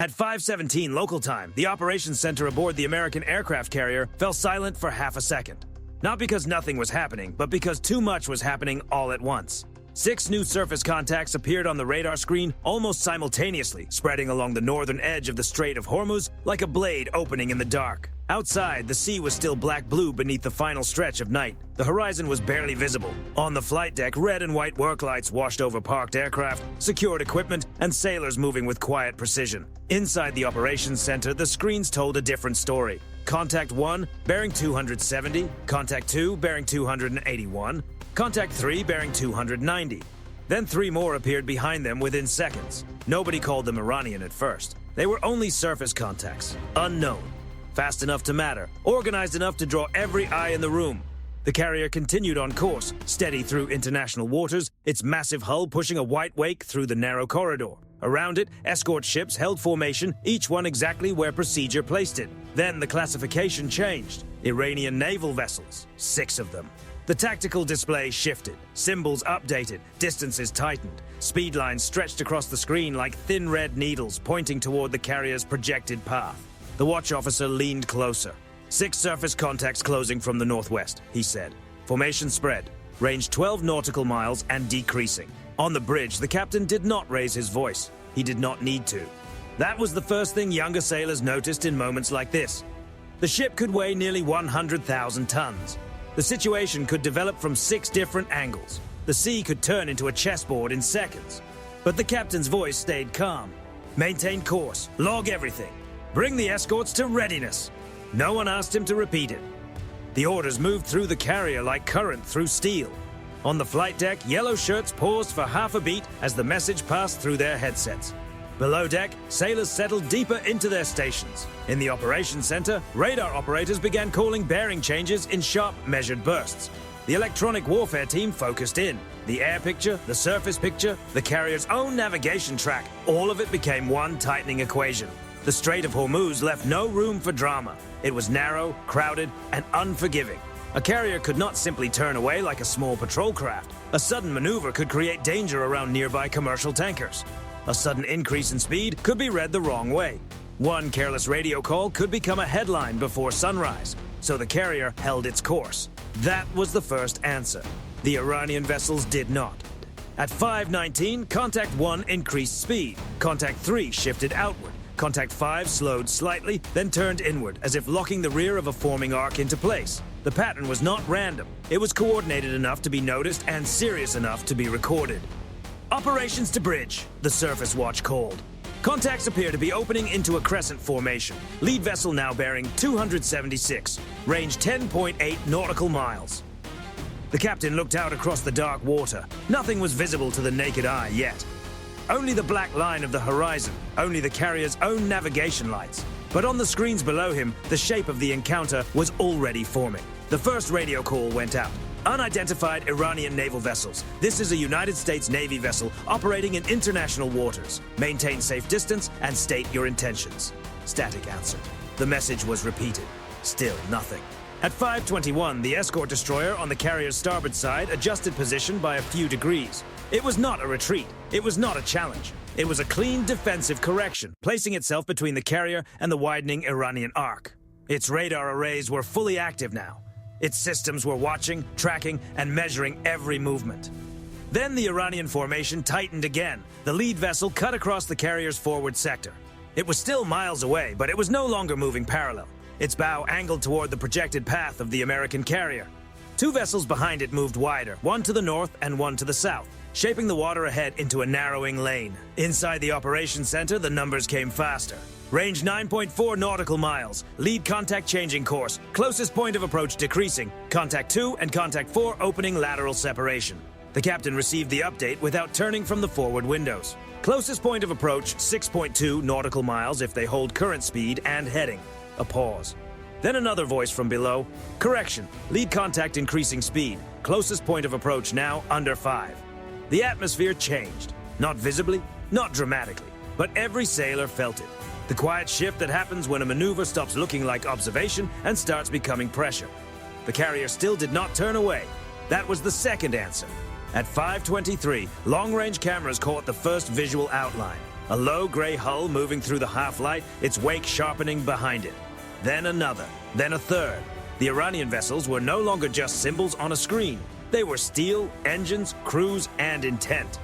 At 5:17 local time, the operations center aboard the American aircraft carrier fell silent for half a second. Not because nothing was happening, but because too much was happening all at once. 6 new surface contacts appeared on the radar screen almost simultaneously, spreading along the northern edge of the Strait of Hormuz like a blade opening in the dark. Outside, the sea was still black-blue beneath the final stretch of night. The horizon was barely visible. On the flight deck, red and white work lights washed over parked aircraft, secured equipment, and sailors moving with quiet precision. Inside the operations center, the screens told a different story. Contact 1, bearing 270. Contact 2, bearing 281. Contact 3, bearing 290. Then 3 more appeared behind them within seconds. Nobody called them Iranian at first. They were only surface contacts, unknown. Fast enough to matter, organized enough to draw every eye in the room. The carrier continued on course, steady through international waters, its massive hull pushing a white wake through the narrow corridor. Around it, escort ships held formation, each one exactly where procedure placed it. Then the classification changed. Iranian naval vessels, 6 of them. The tactical display shifted, symbols updated, distances tightened. Speed lines stretched across the screen like thin red needles pointing toward the carrier's projected path. The watch officer leaned closer. 6 surface contacts closing from the northwest, he said. Formation spread, range 12 nautical miles and decreasing. On the bridge, the captain did not raise his voice. He did not need to. That was the first thing younger sailors noticed in moments like this. The ship could weigh nearly 100,000 tons. The situation could develop from 6 different angles. The sea could turn into a chessboard in seconds. But the captain's voice stayed calm. Maintain course, log everything. Bring the escorts to readiness. No one asked him to repeat it. The orders moved through the carrier like current through steel. On the flight deck, yellow shirts paused for half a beat as the message passed through their headsets. Below deck, sailors settled deeper into their stations. In the operations center, radar operators began calling bearing changes in sharp, measured bursts. The electronic warfare team focused in. The air picture, the surface picture, the carrier's own navigation track, all of it became one tightening equation. The Strait of Hormuz left no room for drama. It was narrow, crowded, and unforgiving. A carrier could not simply turn away like a small patrol craft. A sudden maneuver could create danger around nearby commercial tankers. A sudden increase in speed could be read the wrong way. One careless radio call could become a headline before sunrise, so the carrier held its course. That was the first answer. The Iranian vessels did not. At 5:19, Contact 1 increased speed. Contact 3 shifted outward. Contact 5 slowed slightly, then turned inward, as if locking the rear of a forming arc into place. The pattern was not random. It was coordinated enough to be noticed and serious enough to be recorded. Operations to bridge, the surface watch called. Contacts appear to be opening into a crescent formation. Lead vessel now bearing 276, range 10.8 nautical miles. The captain looked out across the dark water. Nothing was visible to the naked eye yet. Only the black line of the horizon, only the carrier's own navigation lights. But on the screens below him, the shape of the encounter was already forming. The first radio call went out. Unidentified Iranian naval vessels. This is a United States Navy vessel operating in international waters. Maintain safe distance and state your intentions. Static answered. The message was repeated. Still nothing. At 5:21, the escort destroyer on the carrier's starboard side adjusted position by a few degrees. It was not a retreat. It was not a challenge. It was a clean defensive correction, placing itself between the carrier and the widening Iranian arc. Its radar arrays were fully active now. Its systems were watching, tracking, and measuring every movement. Then the Iranian formation tightened again. The lead vessel cut across the carrier's forward sector. It was still miles away, but it was no longer moving parallel. Its bow angled toward the projected path of the American carrier. 2 vessels behind it moved wider, one to the north and one to the south, shaping the water ahead into a narrowing lane. Inside the operations center, the numbers came faster. Range 9.4 nautical miles. Lead contact changing course. Closest point of approach decreasing. Contact 2 and Contact 4 opening lateral separation. The captain received the update without turning from the forward windows. Closest point of approach 6.2 nautical miles if they hold current speed and heading. A pause. Then another voice from below. Correction. Lead contact increasing speed. Closest point of approach now under 5. The atmosphere changed. Not visibly, not dramatically, but every sailor felt it. The quiet shift that happens when a maneuver stops looking like observation and starts becoming pressure. The carrier still did not turn away. That was the second answer. At 5:23, long-range cameras caught the first visual outline. A low gray hull moving through the half-light, its wake sharpening behind it. Then another, then a third. The Iranian vessels were no longer just symbols on a screen. They were steel, engines, crews, and intent.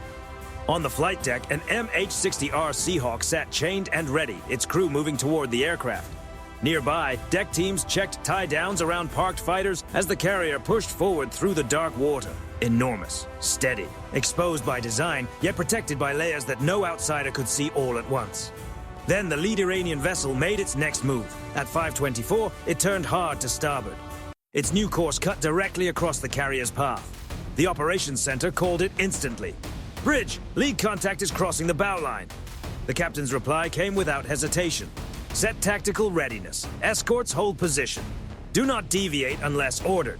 On the flight deck, an MH-60R Seahawk sat chained and ready, its crew moving toward the aircraft. Nearby, deck teams checked tie-downs around parked fighters as the carrier pushed forward through the dark water. Enormous, steady, exposed by design, yet protected by layers that no outsider could see all at once. Then the lead Iranian vessel made its next move. At 5:24, it turned hard to starboard. Its new course cut directly across the carrier's path. The operations center called it instantly. "Bridge, lead contact is crossing the bow line." The captain's reply came without hesitation. "Set tactical readiness. Escorts hold position. Do not deviate unless ordered."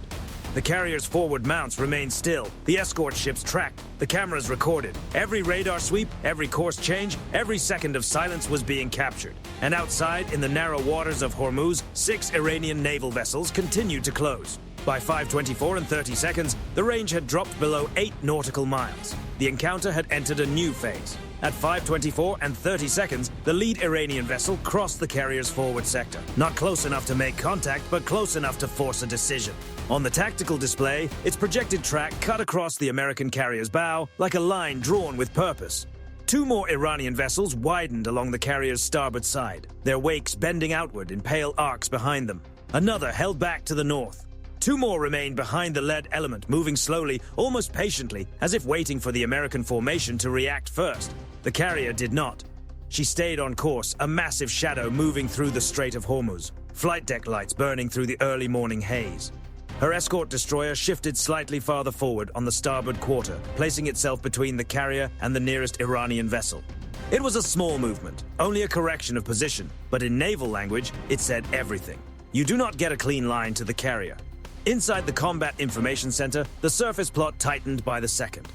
The carrier's forward mounts remained still. The escort ships tracked. The cameras recorded. Every radar sweep, every course change, every second of silence was being captured. And outside, in the narrow waters of Hormuz, 6 Iranian naval vessels continued to close. By 5:24 and 30 seconds, the range had dropped below 8 nautical miles. The encounter had entered a new phase. At 5:24 and 30 seconds, the lead Iranian vessel crossed the carrier's forward sector. Not close enough to make contact, but close enough to force a decision. On the tactical display, its projected track cut across the American carrier's bow like a line drawn with purpose. 2 more Iranian vessels widened along the carrier's starboard side, their wakes bending outward in pale arcs behind them. Another held back to the north. 2 more remained behind the lead element, moving slowly, almost patiently, as if waiting for the American formation to react first. The carrier did not. She stayed on course, a massive shadow moving through the Strait of Hormuz, flight deck lights burning through the early morning haze. Her escort destroyer shifted slightly farther forward on the starboard quarter, placing itself between the carrier and the nearest Iranian vessel. It was a small movement, only a correction of position, but in naval language, it said everything. You do not get a clean line to the carrier. Inside the Combat Information Center, the surface plot tightened by the second.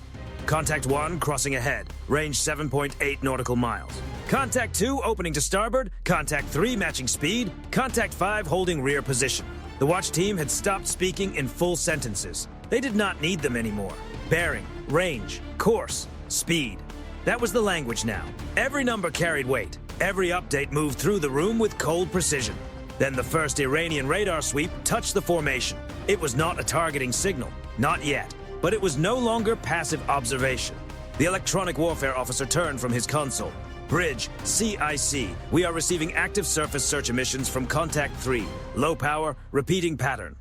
Contact 1 crossing ahead, range 7.8 nautical miles. Contact 2 opening to starboard, Contact 3 matching speed, Contact 5 holding rear position. The watch team had stopped speaking in full sentences. They did not need them anymore. Bearing, range, course, speed. That was the language now. Every number carried weight. Every update moved through the room with cold precision. Then the first Iranian radar sweep touched the formation. It was not a targeting signal, not yet, but it was no longer passive observation. The electronic warfare officer turned from his console. "Bridge, CIC, we are receiving active surface search emissions from Contact 3. Low power, repeating pattern."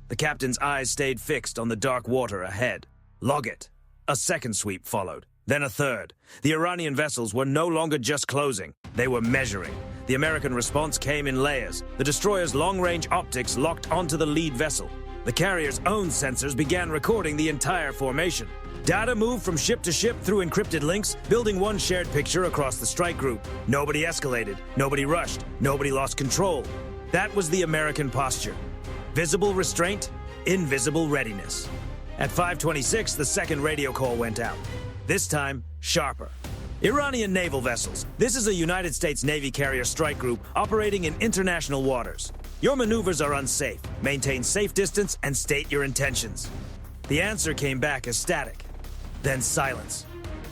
The captain's eyes stayed fixed on the dark water ahead. "Log it." A second sweep followed, then a third. The Iranian vessels were no longer just closing, they were measuring. The American response came in layers. The destroyer's long-range optics locked onto the lead vessel. The carrier's own sensors began recording the entire formation. Data moved from ship to ship through encrypted links, building one shared picture across the strike group. Nobody escalated, nobody rushed, nobody lost control. That was the American posture. Visible restraint, invisible readiness. At 5:26, the second radio call went out. This time, sharper. Iranian naval vessels. This is a United States Navy carrier strike group operating in international waters. Your maneuvers are unsafe. Maintain safe distance and state your intentions. The answer came back as static. Then silence.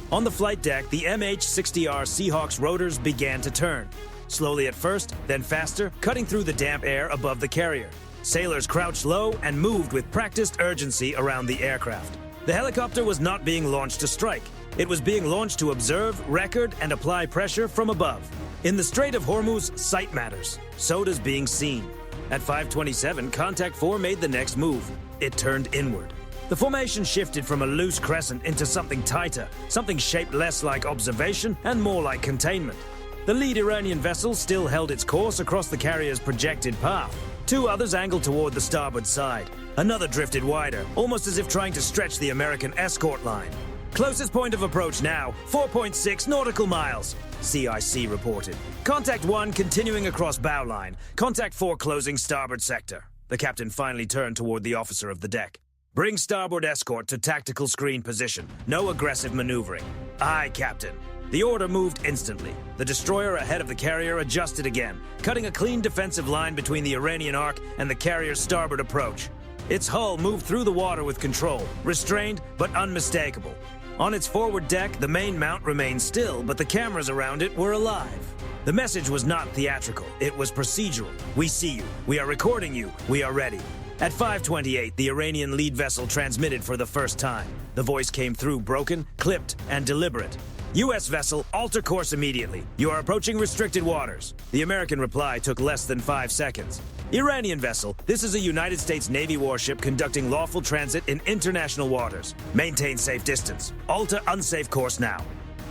On the flight deck, the MH-60R Seahawk's rotors began to turn. Slowly at first, then faster, cutting through the damp air above the carrier. Sailors crouched low and moved with practiced urgency around the aircraft. The helicopter was not being launched to strike. It was being launched to observe, record, and apply pressure from above. In the Strait of Hormuz, sight matters. So does being seen. At 5:27, Contact 4 made the next move. It turned inward. The formation shifted from a loose crescent into something tighter, something shaped less like observation and more like containment. The lead Iranian vessel still held its course across the carrier's projected path. 2 others angled toward the starboard side. Another drifted wider, almost as if trying to stretch the American escort line. "Closest point of approach now, 4.6 nautical miles," CIC reported. "Contact 1 continuing across bow line. Contact 4 closing starboard sector." The captain finally turned toward the officer of the deck. "Bring starboard escort to tactical screen position. No aggressive maneuvering." "Aye, Captain." The order moved instantly. The destroyer ahead of the carrier adjusted again, cutting a clean defensive line between the Iranian arc and the carrier's starboard approach. Its hull moved through the water with control, restrained but unmistakable. On its forward deck, the main mount remained still, but the cameras around it were alive. The message was not theatrical, it was procedural. We see you, we are recording you, we are ready. At 5:28, the Iranian lead vessel transmitted for the first time. The voice came through broken, clipped, and deliberate. U.S. vessel, alter course immediately. You are approaching restricted waters. The American reply took less than 5 seconds. Iranian vessel, this is a United States Navy warship conducting lawful transit in international waters. Maintain safe distance. Alter unsafe course now.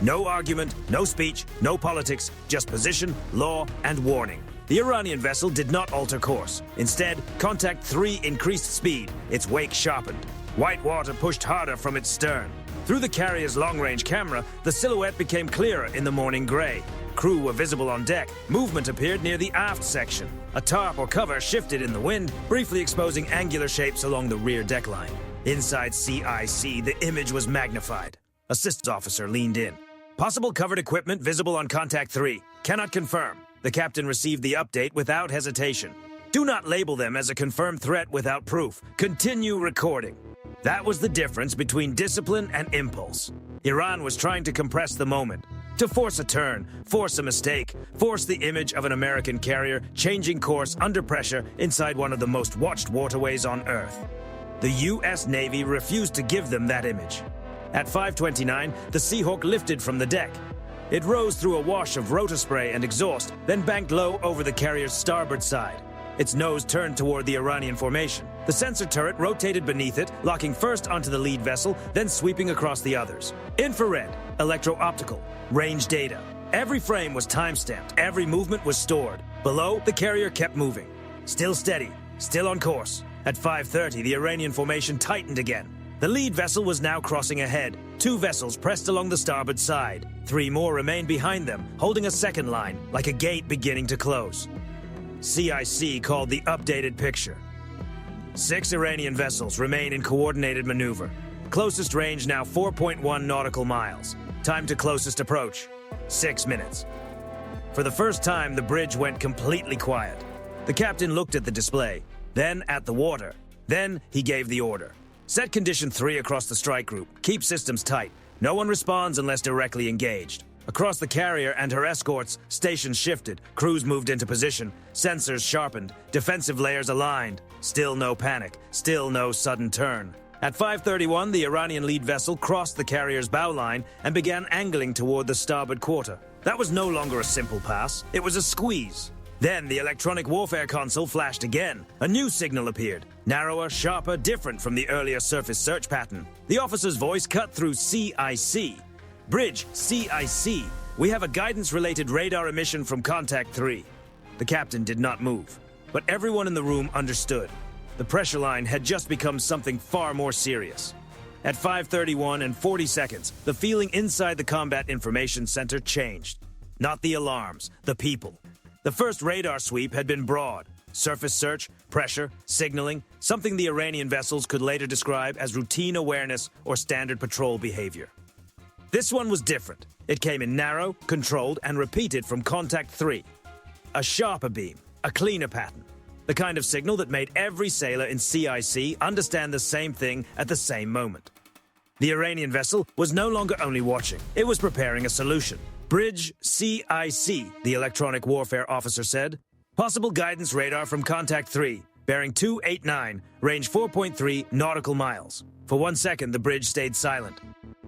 No argument, no speech, no politics, just position, law, and warning. The Iranian vessel did not alter course. Instead, contact 3 increased speed, its wake sharpened. White water pushed harder from its stern. Through the carrier's long-range camera, the silhouette became clearer in the morning gray. Crew were visible on deck. Movement appeared near the aft section. A tarp or cover shifted in the wind, briefly exposing angular shapes along the rear deck line. Inside CIC, the image was magnified. Assistance officer leaned in. Possible covered equipment visible on contact 3. Cannot confirm. The captain received the update without hesitation. Do not label them as a confirmed threat without proof. Continue recording. That was the difference between discipline and impulse. Iran was trying to compress the moment, to force a turn, force a mistake, force the image of an American carrier changing course under pressure inside one of the most watched waterways on Earth. The U.S. Navy refused to give them that image. At 5:29, the Seahawk lifted from the deck. It rose through a wash of rotor spray and exhaust, then banked low over the carrier's starboard side. Its nose turned toward the Iranian formation. The sensor turret rotated beneath it, locking first onto the lead vessel, then sweeping across the others. Infrared, electro-optical, range data. Every frame was time-stamped, every movement was stored. Below, the carrier kept moving. Still steady, still on course. At 5:30, the Iranian formation tightened again. The lead vessel was now crossing ahead. 2 vessels pressed along the starboard side. 3 more remained behind them, holding a second line, like a gate beginning to close. CIC called the updated picture. 6 Iranian vessels remain in coordinated maneuver. Closest range now 4.1 nautical miles. Time to closest approach, 6 minutes. For the first time, the bridge went completely quiet. The captain looked at the display, then at the water. Then he gave the order. Set condition 3 across the strike group. Keep systems tight. No one responds unless directly engaged. Across the carrier and her escorts, stations shifted, crews moved into position, sensors sharpened, defensive layers aligned. Still no panic, still no sudden turn. At 5:31, the Iranian lead vessel crossed the carrier's bow line and began angling toward the starboard quarter. That was no longer a simple pass, it was a squeeze. Then the electronic warfare console flashed again. A new signal appeared, narrower, sharper, different from the earlier surface search pattern. The officer's voice cut through CIC. Bridge, CIC. We have a guidance-related radar emission from contact 3. The captain did not move, but everyone in the room understood. The pressure line had just become something far more serious. At 5:31 and 40 seconds, the feeling inside the Combat Information Center changed. Not the alarms, the people. The first radar sweep had been broad. Surface search, pressure, signaling, something the Iranian vessels could later describe as routine awareness or standard patrol behavior. This one was different. It came in narrow, controlled, and repeated from contact 3. A sharper beam, a cleaner pattern. The kind of signal that made every sailor in CIC understand the same thing at the same moment. The Iranian vessel was no longer only watching, it was preparing a solution. Bridge CIC, the electronic warfare officer said. Possible guidance radar from contact 3, bearing 289, range 4.3 nautical miles. For 1 second, the bridge stayed silent.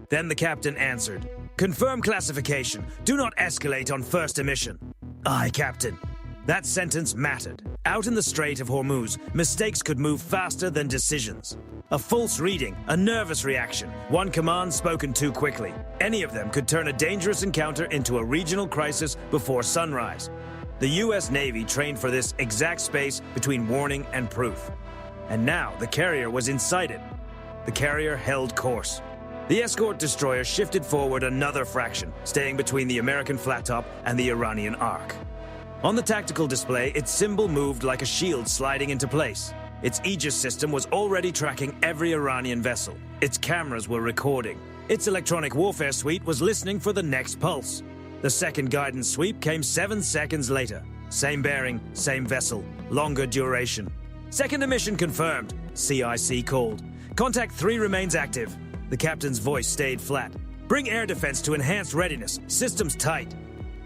Then the captain answered. Confirm classification. Do not escalate on first emission. Aye, Captain. That sentence mattered. Out in the Strait of Hormuz, mistakes could move faster than decisions. A false reading, a nervous reaction, one command spoken too quickly. Any of them could turn a dangerous encounter into a regional crisis before sunrise. The U.S. Navy trained for this exact space between warning and proof. And now the carrier was inside it. The carrier held course. The escort destroyer shifted forward another fraction, staying between the American flat top and the Iranian arc. On the tactical display, its symbol moved like a shield sliding into place. Its Aegis system was already tracking every Iranian vessel. Its cameras were recording. Its electronic warfare suite was listening for the next pulse. The second guidance sweep came 7 seconds later. Same bearing, same vessel, longer duration. Second emission confirmed, CIC called. Contact 3 remains active. The captain's voice stayed flat. Bring air defense to enhanced readiness. Systems tight.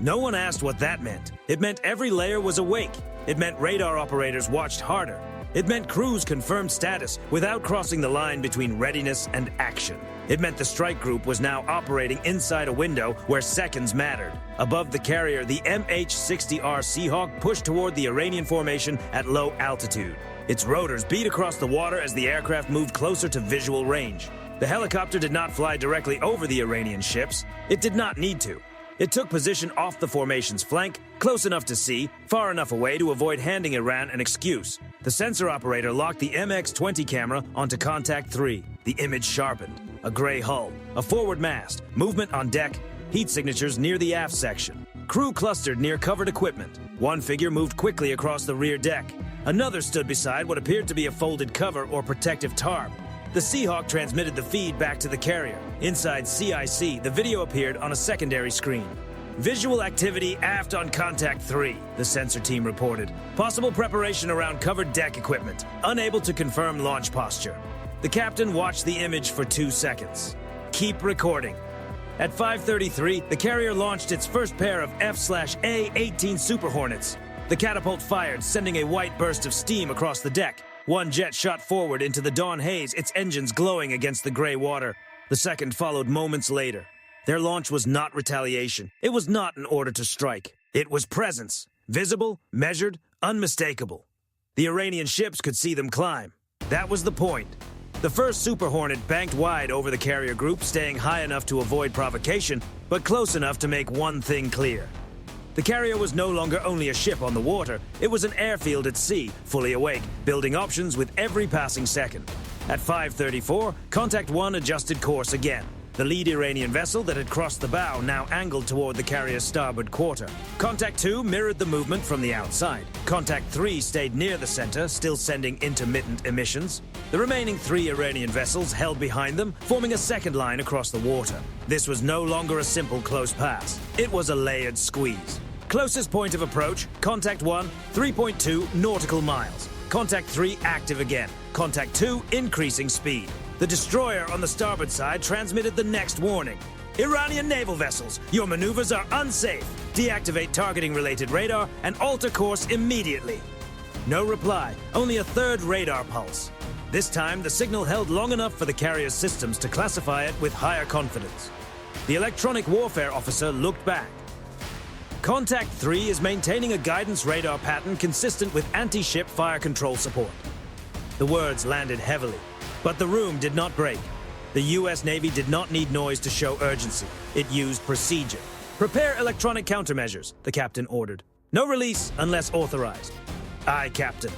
No one asked what that meant. It meant every layer was awake. It meant radar operators watched harder. It meant crews confirmed status without crossing the line between readiness and action. It meant the strike group was now operating inside a window where seconds mattered. Above the carrier, the MH-60R Seahawk pushed toward the Iranian formation at low altitude. Its rotors beat across the water as the aircraft moved closer to visual range. The helicopter did not fly directly over the Iranian ships. It did not need to. It took position off the formation's flank, close enough to see, far enough away to avoid handing Iran an excuse. The sensor operator locked the MX-20 camera onto contact 3. The image sharpened. A gray hull, a forward mast, movement on deck, heat signatures near the aft section. Crew clustered near covered equipment. One figure moved quickly across the rear deck. Another stood beside what appeared to be a folded cover or protective tarp. The Seahawk transmitted the feed back to the carrier. Inside CIC, the video appeared on a secondary screen. Visual activity aft on contact 3, the sensor team reported. Possible preparation around covered deck equipment. Unable to confirm launch posture. The captain watched the image for 2 seconds. Keep recording. At 5:33, the carrier launched its first pair of F/A-18 Super Hornets. The catapult fired, sending a white burst of steam across the deck. One jet shot forward into the dawn haze, its engines glowing against the gray water. The second followed moments later. Their launch was not retaliation. It was not an order to strike. It was presence. Visible, measured, unmistakable. The Iranian ships could see them climb. That was the point. The first Super Hornet banked wide over the carrier group, staying high enough to avoid provocation, but close enough to make one thing clear. The carrier was no longer only a ship on the water, it was an airfield at sea, fully awake, building options with every passing second. At 5:34, Contact 1 adjusted course again. The lead Iranian vessel that had crossed the bow now angled toward the carrier's starboard quarter. Contact 2 mirrored the movement from the outside. Contact 3 stayed near the center, still sending intermittent emissions. The remaining 3 Iranian vessels held behind them, forming a second line across the water. This was no longer a simple close pass. It was a layered squeeze. Closest point of approach, Contact 1, 3.2 nautical miles. Contact 3 active again. Contact 2 increasing speed. The destroyer on the starboard side transmitted the next warning. Iranian naval vessels, your maneuvers are unsafe. Deactivate targeting-related radar and alter course immediately. No reply, only a third radar pulse. This time, the signal held long enough for the carrier's systems to classify it with higher confidence. The electronic warfare officer looked back. Contact 3 is maintaining a guidance radar pattern consistent with anti-ship fire control support. The words landed heavily, but the room did not break. The U.S. Navy did not need noise to show urgency. It used procedure. Prepare electronic countermeasures, the captain ordered. No release unless authorized. Aye, Captain.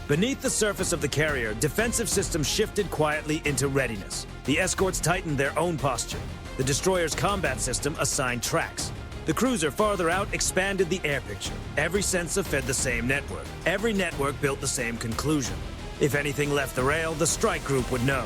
Beneath the surface of the carrier, defensive systems shifted quietly into readiness. The escorts tightened their own posture. The destroyer's combat system assigned tracks. The cruiser farther out expanded the air picture. Every sensor fed the same network. Every network built the same conclusion. If anything left the rail, the strike group would know.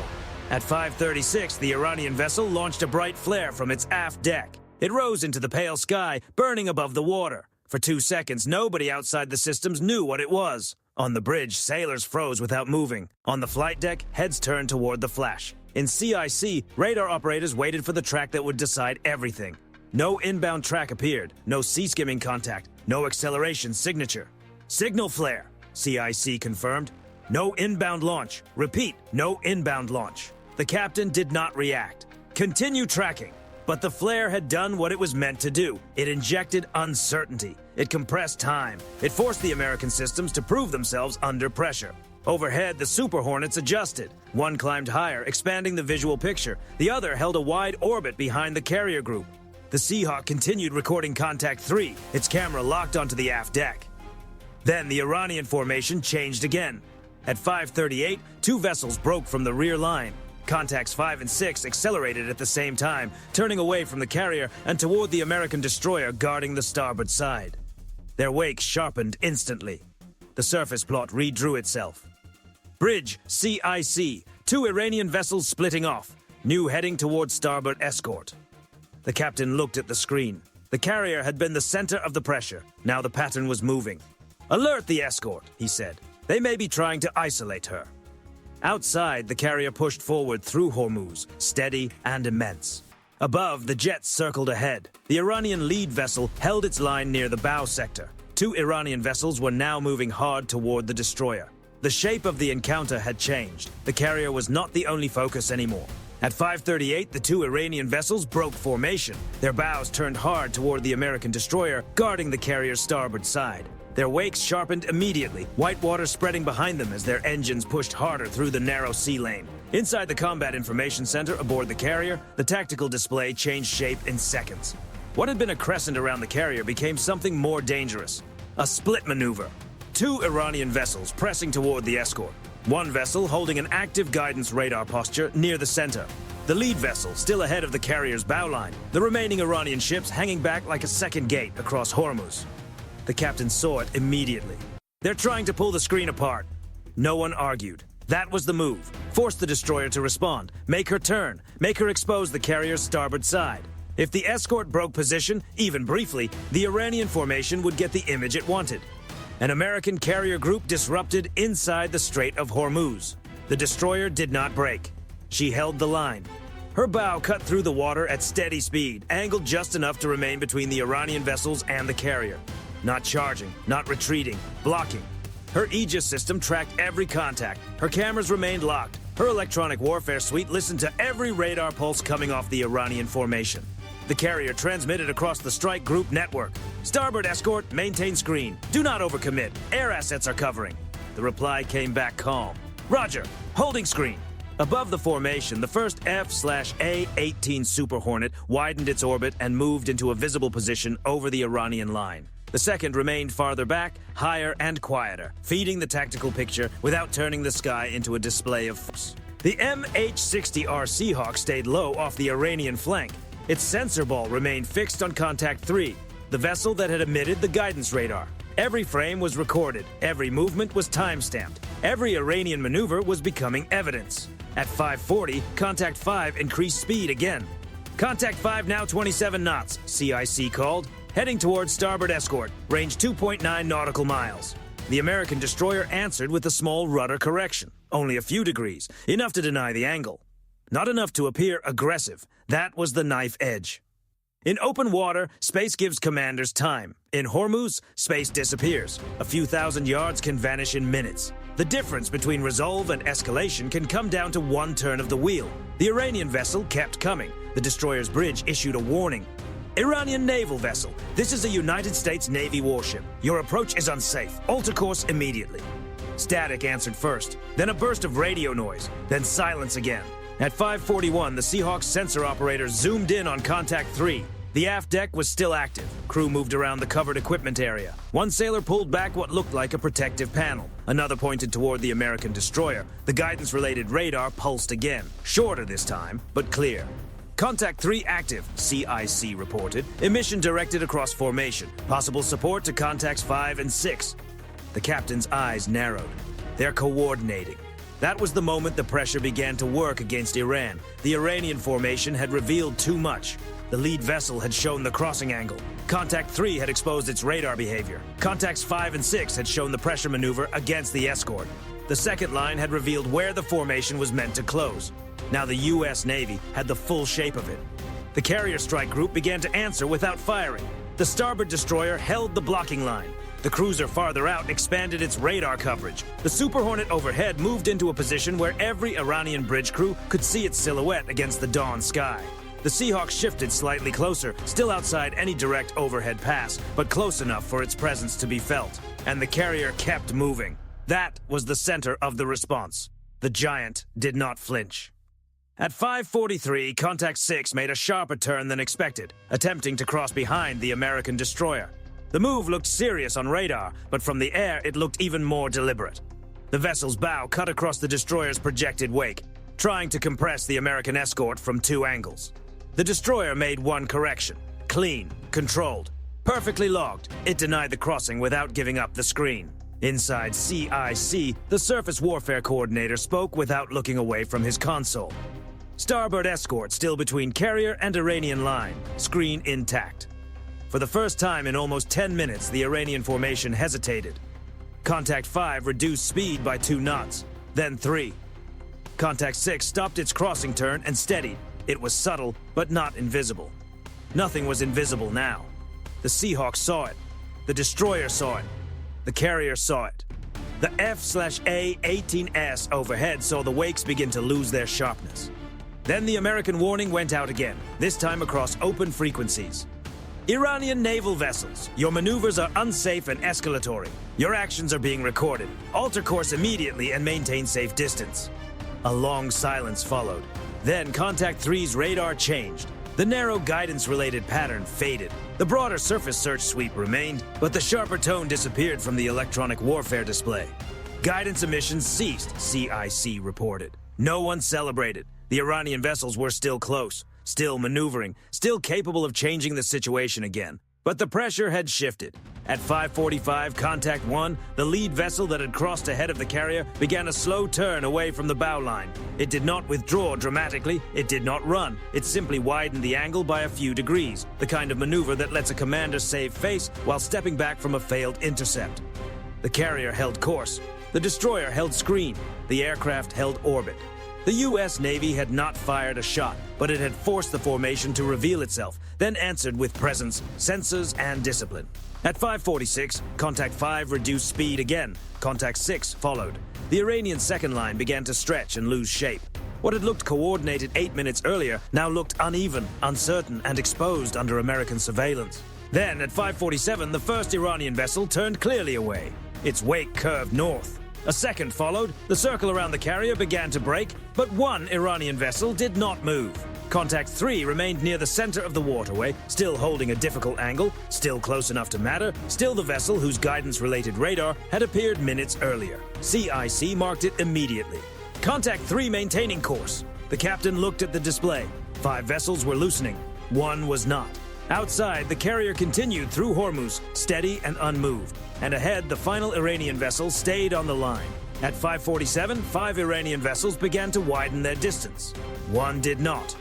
At 5:36, the Iranian vessel launched a bright flare from its aft deck. It rose into the pale sky, burning above the water. For 2 seconds, nobody outside the systems knew what it was. On the bridge, sailors froze without moving. On the flight deck, heads turned toward the flash. In CIC, radar operators waited for the track that would decide everything. No inbound track appeared, no sea-skimming contact, no acceleration signature. Signal flare, CIC confirmed. No inbound launch. Repeat, no inbound launch. The captain did not react. Continue tracking. But the flare had done what it was meant to do. It injected uncertainty. It compressed time. It forced the American systems to prove themselves under pressure. Overhead, the Super Hornets adjusted. One climbed higher, expanding the visual picture. The other held a wide orbit behind the carrier group. The Seahawk continued recording Contact 3, its camera locked onto the aft deck. Then the Iranian formation changed again. At 5:38, 2 vessels broke from the rear line. Contacts 5 and 6 accelerated at the same time, turning away from the carrier and toward the American destroyer guarding the starboard side. Their wake sharpened instantly. The surface plot redrew itself. Bridge, CIC, 2 Iranian vessels splitting off, new heading toward starboard escort. The captain looked at the screen. The carrier had been the center of the pressure. Now the pattern was moving. Alert the escort, he said. They may be trying to isolate her. Outside, the carrier pushed forward through Hormuz, steady and immense. Above, the jets circled ahead. The Iranian lead vessel held its line near the bow sector. Two Iranian vessels were now moving hard toward the destroyer. The shape of the encounter had changed. The carrier was not the only focus anymore. At 5:38, the two Iranian vessels broke formation. Their bows turned hard toward the American destroyer, guarding the carrier's starboard side. Their wakes sharpened immediately, white water spreading behind them as their engines pushed harder through the narrow sea lane. Inside the Combat Information Center aboard the carrier, the tactical display changed shape in seconds. What had been a crescent around the carrier became something more dangerous. A split maneuver. Two Iranian vessels pressing toward the escort. One vessel holding an active guidance radar posture near the center. The lead vessel still ahead of the carrier's bow line. The remaining Iranian ships hanging back like a second gate across Hormuz. The captain saw it immediately. They're trying to pull the screen apart. No one argued. That was the move. Force the destroyer to respond. Make her turn. Make her expose the carrier's starboard side. If the escort broke position, even briefly, the Iranian formation would get the image it wanted. An American carrier group disrupted inside the Strait of Hormuz. The destroyer did not break. She held the line. Her bow cut through the water at steady speed, angled just enough to remain between the Iranian vessels and the carrier. Not charging, not retreating, blocking. Her Aegis system tracked every contact. Her cameras remained locked. Her electronic warfare suite listened to every radar pulse coming off the Iranian formation. The carrier transmitted across the strike group network. Starboard escort, maintain screen. Do not overcommit. Air assets are covering. The reply came back calm. Roger, holding screen. Above the formation, the first F/A-18 Super Hornet widened its orbit and moved into a visible position over the Iranian line. The second remained farther back, higher and quieter, feeding the tactical picture without turning the sky into a display of force. The MH-60R Seahawk stayed low off the Iranian flank. Its sensor ball remained fixed on Contact 3, the vessel that had emitted the guidance radar. Every frame was recorded, every movement was time-stamped, every Iranian maneuver was becoming evidence. At 5:40, Contact 5 increased speed again. Contact 5 now 27 knots, CIC called. Heading towards starboard escort, range 2.9 nautical miles. The American destroyer answered with a small rudder correction. Only a few degrees, enough to deny the angle. Not enough to appear aggressive. That was the knife edge. In open water, space gives commanders time. In Hormuz, space disappears. A few thousand yards can vanish in minutes. The difference between resolve and escalation can come down to one turn of the wheel. The Iranian vessel kept coming. The destroyer's bridge issued a warning. Iranian naval vessel, this is a United States Navy warship. Your approach is unsafe. Alter course immediately. Static answered first, then a burst of radio noise, then silence again. At 5:41, the Seahawk's sensor operator zoomed in on Contact 3. The aft deck was still active. Crew moved around the covered equipment area. One sailor pulled back what looked like a protective panel. Another pointed toward the American destroyer. The guidance-related radar pulsed again. Shorter this time, but clear. Contact 3 active, CIC reported. Emission directed across formation. Possible support to Contacts 5 and 6. The captain's eyes narrowed. They're coordinating. That was the moment the pressure began to work against Iran. The Iranian formation had revealed too much. The lead vessel had shown the crossing angle. Contact 3 had exposed its radar behavior. Contacts 5 and 6 had shown the pressure maneuver against the escort. The second line had revealed where the formation was meant to close. Now the U.S. Navy had the full shape of it. The carrier strike group began to answer without firing. The starboard destroyer held the blocking line. The cruiser farther out expanded its radar coverage. The Super Hornet overhead moved into a position where every Iranian bridge crew could see its silhouette against the dawn sky. The Seahawk shifted slightly closer, still outside any direct overhead pass, but close enough for its presence to be felt. And the carrier kept moving. That was the center of the response. The giant did not flinch. At 5:43, Contact 6 made a sharper turn than expected, attempting to cross behind the American destroyer. The move looked serious on radar, but from the air it looked even more deliberate. The vessel's bow cut across the destroyer's projected wake, trying to compress the American escort from two angles. The destroyer made one correction. Clean, controlled, perfectly logged. It denied the crossing without giving up the screen. Inside CIC, the surface warfare coordinator spoke without looking away from his console. Starboard escort still between carrier and Iranian line, screen intact. For the first time in almost 10 minutes, the Iranian formation hesitated. Contact 5 reduced speed by 2 knots, then 3. Contact 6 stopped its crossing turn and steadied. It was subtle, but not invisible. Nothing was invisible now. The Seahawk saw it. The destroyer saw it. The carrier saw it. The F/A-18S overhead saw the wakes begin to lose their sharpness. Then the American warning went out again, this time across open frequencies. Iranian naval vessels, your maneuvers are unsafe and escalatory. Your actions are being recorded. Alter course immediately and maintain safe distance. A long silence followed. Then Contact 3's radar changed. The narrow guidance-related pattern faded. The broader surface search sweep remained, but the sharper tone disappeared from the electronic warfare display. Guidance emissions ceased, CIC reported. No one celebrated. The Iranian vessels were still close, still maneuvering, still capable of changing the situation again. But the pressure had shifted. At 5:45, Contact 1, the lead vessel that had crossed ahead of the carrier, began a slow turn away from the bow line. It did not withdraw dramatically, it did not run. It simply widened the angle by a few degrees, the kind of maneuver that lets a commander save face while stepping back from a failed intercept. The carrier held course. The destroyer held screen. The aircraft held orbit. The U.S. Navy had not fired a shot, but it had forced the formation to reveal itself, then answered with presence, sensors, and discipline. At 5:46, Contact 5 reduced speed again. Contact 6 followed. The Iranian second line began to stretch and lose shape. What had looked coordinated 8 minutes earlier now looked uneven, uncertain, and exposed under American surveillance. Then, at 5:47, the first Iranian vessel turned clearly away. Its wake curved north. A second followed, the circle around the carrier began to break, but one Iranian vessel did not move. Contact 3 remained near the center of the waterway, still holding a difficult angle, still close enough to matter, still the vessel whose guidance-related radar had appeared minutes earlier. CIC marked it immediately. Contact 3 maintaining course. The captain looked at the display. 5 vessels were loosening. 1 was not. Outside, the carrier continued through Hormuz, steady and unmoved. And ahead, the final Iranian vessel stayed on the line. At 5:47, 5 Iranian vessels began to widen their distance. 1 did not.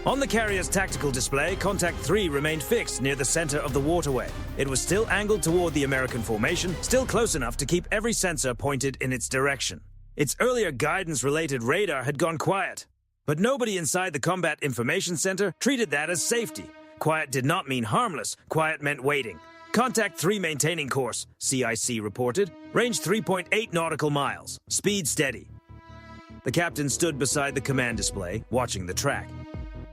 On the carrier's tactical display, Contact 3 remained fixed near the center of the waterway. It was still angled toward the American formation, still close enough to keep every sensor pointed in its direction. Its earlier guidance-related radar had gone quiet. But nobody inside the Combat Information Center treated that as safety. Quiet did not mean harmless. Quiet meant waiting. Contact 3 maintaining course, CIC reported. Range 3.8 nautical miles. Speed steady. The captain stood beside the command display, watching the track.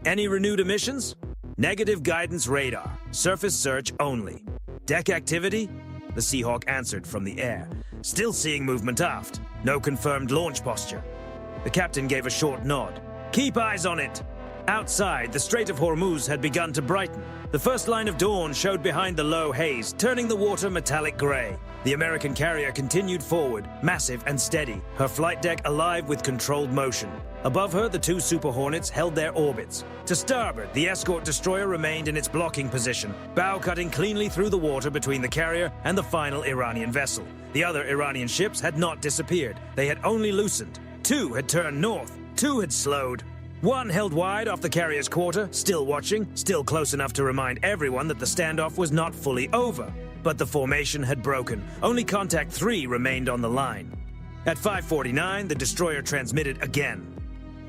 Any renewed emissions? Negative guidance radar. Surface search only. Deck activity? The Seahawk answered from the air. Still seeing movement aft. No confirmed launch posture. The captain gave a short nod. Keep eyes on it. Outside, the Strait of Hormuz had begun to brighten. The first line of dawn showed behind the low haze, turning the water metallic gray. The American carrier continued forward, massive and steady, her flight deck alive with controlled motion. Above her, the 2 Super Hornets held their orbits. To starboard, the escort destroyer remained in its blocking position, bow cutting cleanly through the water between the carrier and the final Iranian vessel. The other Iranian ships had not disappeared. They had only loosened. 2 had turned north. 2 had slowed. 1 held wide off the carrier's quarter, still watching, still close enough to remind everyone that the standoff was not fully over. But the formation had broken. Only Contact 3 remained on the line. At 5:49, the destroyer transmitted again.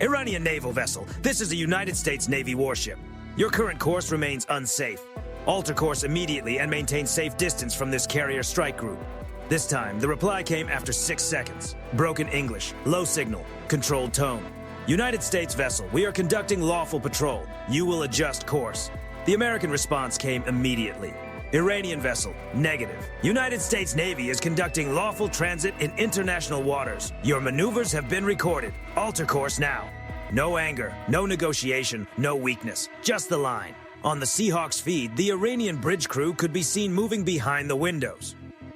Iranian naval vessel, this is a United States Navy warship. Your current course remains unsafe. Alter course immediately and maintain safe distance from this carrier strike group. This time, the reply came after 6 seconds. Broken English, low signal, controlled tone. United States vessel, we are conducting lawful patrol. You will adjust course. The American response came immediately. Iranian vessel, negative. United States Navy is conducting lawful transit in international waters. Your maneuvers have been recorded. Alter course now. No anger, no negotiation, no weakness. Just the line. On the Seahawk's feed, the Iranian bridge crew could be seen moving behind the windows.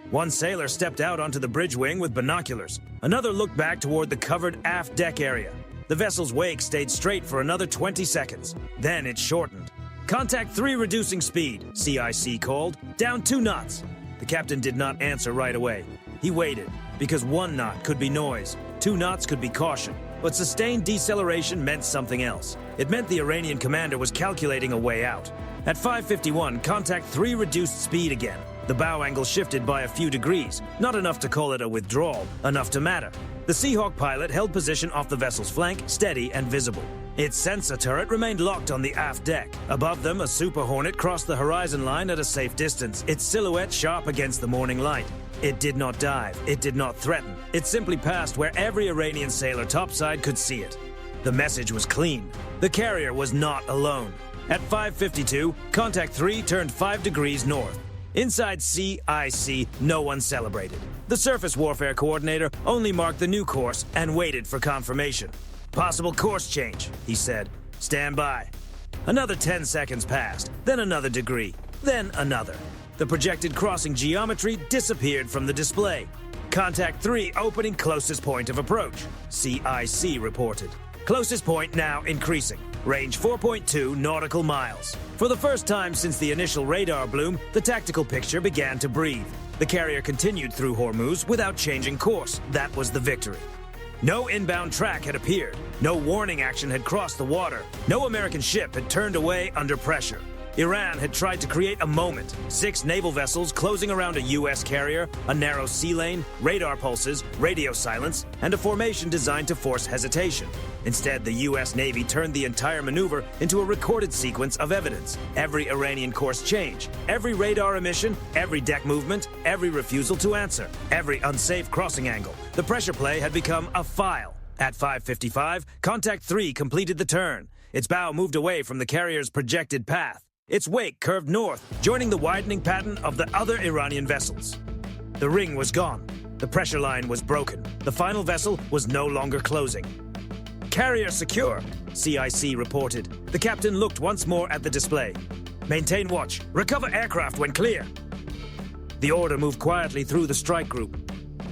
One sailor stepped out onto the bridge wing with binoculars. Another looked back toward the covered aft deck area. The vessel's wake stayed straight for another 20 seconds. Then it shortened. Contact 3 reducing speed, CIC called. Down 2 knots. The captain did not answer right away. He waited, because 1 knot could be noise, 2 knots could be caution. But sustained deceleration meant something else. It meant the Iranian commander was calculating a way out. At 5:51, Contact 3 reduced speed again. The bow angle shifted by a few degrees, not enough to call it a withdrawal, enough to matter. The Seahawk pilot held position off the vessel's flank, steady and visible. Its sensor turret remained locked on the aft deck. Above them, a Super Hornet crossed the horizon line at a safe distance, its silhouette sharp against the morning light. It did not dive. It did not threaten. It simply passed where every Iranian sailor topside could see it. The message was clean. The carrier was not alone. At 5:52, Contact 3 turned 5 degrees north. Inside CIC, no one celebrated. The surface warfare coordinator only marked the new course and waited for confirmation. "Possible course change," he said. "Stand by." Another 10 seconds passed, then another degree, then another. The projected crossing geometry disappeared from the display. Contact 3 opening closest point of approach, CIC reported. Closest point now increasing. Range 4.2 nautical miles. For the first time since the initial radar bloom, the tactical picture began to breathe. The carrier continued through Hormuz without changing course. That was the victory. No inbound track had appeared. No warning action had crossed the water. No American ship had turned away under pressure. Iran had tried to create a moment. 6 naval vessels closing around a U.S. carrier, a narrow sea lane, radar pulses, radio silence, and a formation designed to force hesitation. Instead, the U.S. Navy turned the entire maneuver into a recorded sequence of evidence. Every Iranian course change, every radar emission, every deck movement, every refusal to answer, every unsafe crossing angle. The pressure play had become a file. At 5:55, Contact 3 completed the turn. Its bow moved away from the carrier's projected path. Its wake curved north, joining the widening pattern of the other Iranian vessels. The ring was gone. The pressure line was broken. The final vessel was no longer closing. "Carrier secure," CIC reported. The captain looked once more at the display. "Maintain watch. Recover aircraft when clear." The order moved quietly through the strike group.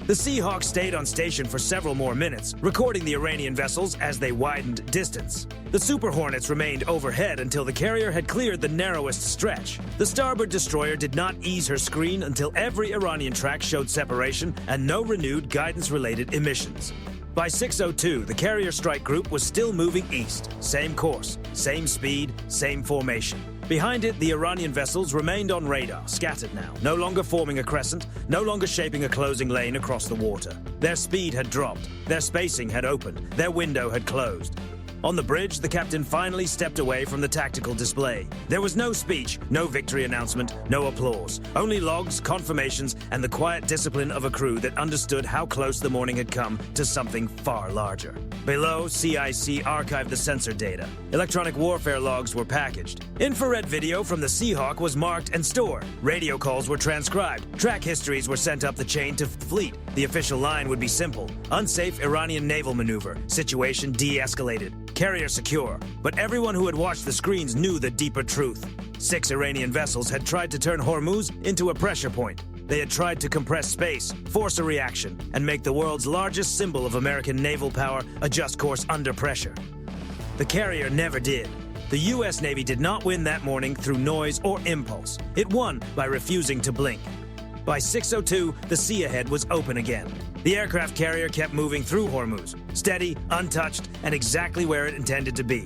The Seahawk stayed on station for several more minutes, recording the Iranian vessels as they widened distance. The Super Hornets remained overhead until the carrier had cleared the narrowest stretch. The starboard destroyer did not ease her screen until every Iranian track showed separation and no renewed guidance-related emissions. By 6:02, the carrier strike group was still moving east. Same course, same speed, same formation. Behind it, the Iranian vessels remained on radar, scattered now, no longer forming a crescent, no longer shaping a closing lane across the water. Their speed had dropped, their spacing had opened, their window had closed. On the bridge, the captain finally stepped away from the tactical display. There was no speech, no victory announcement, no applause. Only logs, confirmations, and the quiet discipline of a crew that understood how close the morning had come to something far larger. Below, CIC archived the sensor data. Electronic warfare logs were packaged. Infrared video from the Seahawk was marked and stored. Radio calls were transcribed. Track histories were sent up the chain to fleet. The official line would be simple. Unsafe Iranian naval maneuver. Situation de-escalated. Carrier secure. But everyone who had watched the screens knew the deeper truth. 6 Iranian vessels had tried to turn Hormuz into a pressure point. They had tried to compress space, force a reaction, and make the world's largest symbol of American naval power adjust course under pressure. The carrier never did. The U.S. Navy did not win that morning through noise or impulse. It won by refusing to blink. By 6:02, the sea ahead was open again. The aircraft carrier kept moving through Hormuz, steady, untouched, and exactly where it intended to be.